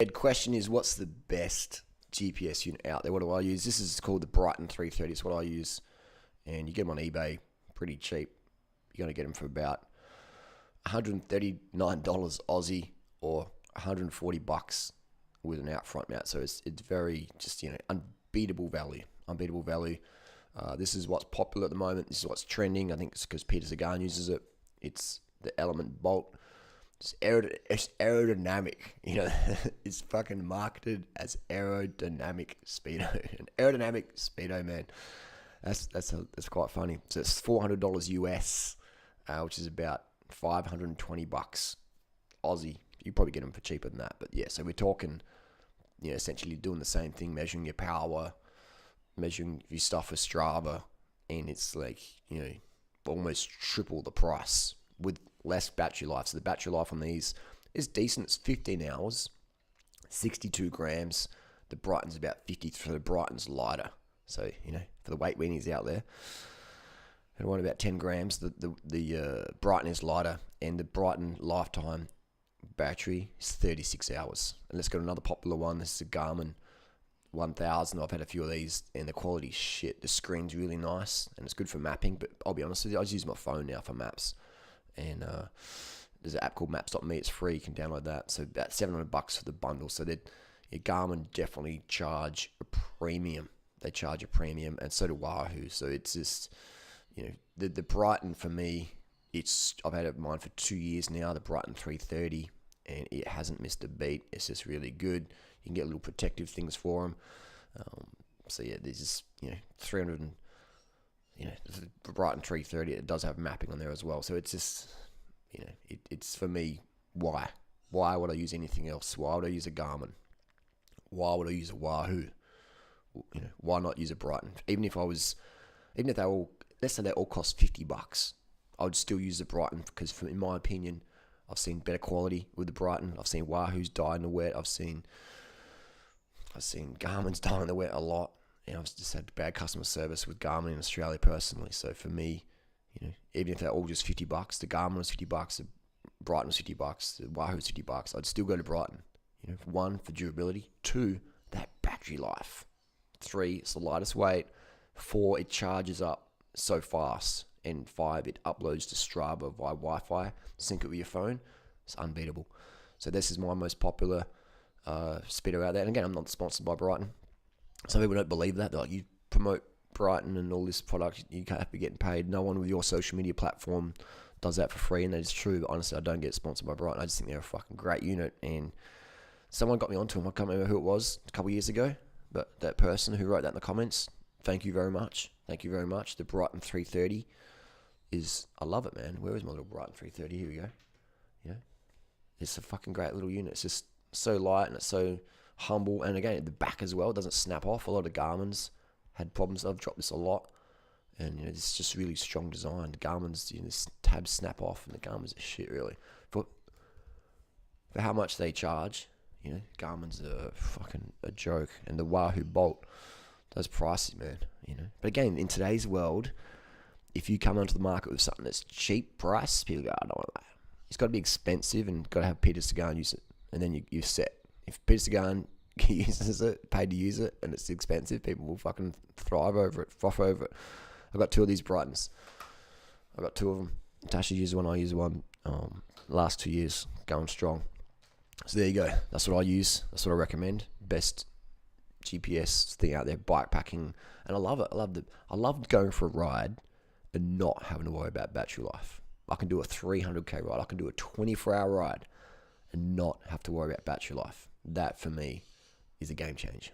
The question is, what's the best GPS unit out there? What do I use? This is called the Bryton 330. It's what I use. And you get them on eBay pretty cheap. You're going to get them for about $139 Aussie or $140 with an out front mount. So it's very just, unbeatable value. Unbeatable value. This is what's popular at the moment. This is what's trending. I think it's because Peter Sagan uses it. It's the Element Bolt. It's aerodynamic. It's fucking marketed as aerodynamic speedo. An aerodynamic speedo, man. That's quite funny. So it's $400 US, which is about $520 Aussie. You probably get them for cheaper than that. But yeah, so we're talking, essentially doing the same thing, measuring your power, measuring your stuff for Strava, and it's like, almost triple the price with less battery life. So the battery life on these is decent. It's 15 hours, 62 grams. The Bryton's about 50, so the Bryton's lighter. So, for the weight weenies out there, I want about 10 grams. The Bryton is lighter, and the Bryton lifetime battery is 36 hours. And let's go to another popular one. This is a Garmin 1000. I've had a few of these, and the quality's shit. The screen's really nice, and it's good for mapping, but I'll be honest with you, I just use my phone now for maps. And there's an app called Maps.me. It's free. You can download that. So about $700 for the bundle. So that Garmin definitely charge a premium. They charge a premium, and so do Wahoo. So it's just, the Bryton for me, I've had mine for 2 years now, the Bryton 330, and it hasn't missed a beat. It's just really good. You can get little protective things for them. So yeah, there's just, 300 and, the Bryton 330, it does have mapping on there as well. So it's just, it's for me, why? Why would I use anything else? Why would I use a Garmin? Why would I use a Wahoo? Why not use a Bryton? Even if they all, let's say they all cost $50, I would still use the Bryton because, in my opinion, I've seen better quality with the Bryton. I've seen Wahoo's die in the wet. I've seen Garmin's die in the wet a lot, and I've just had bad customer service with Garmin in Australia personally. So for me, even if they're all just $50, the Garmin was $50, the Bryton was $50, the Wahoo was $50, I'd still go to Bryton. One, for durability. Two, that battery life. 3, it's the lightest weight. 4, it charges up so fast. And 5, it uploads to Strava via Wi-Fi. Sync it with your phone. It's unbeatable. So this is my most popular speedo out there. And again, I'm not sponsored by Bryton. Some people don't believe that. They're like, you promote Bryton and all this product, you can't be getting paid. No one with your social media platform does that for free, and that is true. But honestly, I don't get sponsored by Bryton. I just think they're a fucking great unit. And someone got me onto them. I can't remember who it was a couple of years ago. But that person who wrote that in the comments, thank you very much. Thank you very much. The Bryton 330 I love it, man. Where is my little Bryton 330? Here we go. It's a fucking great little unit. It's just so light and it's so humble. And again, the back as well, it doesn't snap off. A lot of Garmin's had problems. I've dropped this a lot. And, it's just really strong design. The Garmin's, this tabs snap off, and the Garmin's are shit, really. For how much they charge, Garmin's a joke. And the Wahoo Bolt, those prices, man, But again, in today's world, if you come onto the market with something that's cheap price, people go, I don't want that. It's got to be expensive and got to have Peter Sagan use it. And then you're set. If Peter Sagan uses it, paid to use it, and it's expensive, people will fucking thrive over it, froth over it. I've got 2 of these Brytons. I've got 2 of them. Tasha uses one, I use one. Last 2 years, going strong. So there you go. That's what I use. That's what I recommend. Best GPS thing out there, bike packing. And I love it. I love going for a ride and not having to worry about battery life. I can do a 300k ride. I can do a 24-hour ride and not have to worry about battery life. That, for me, is a game changer.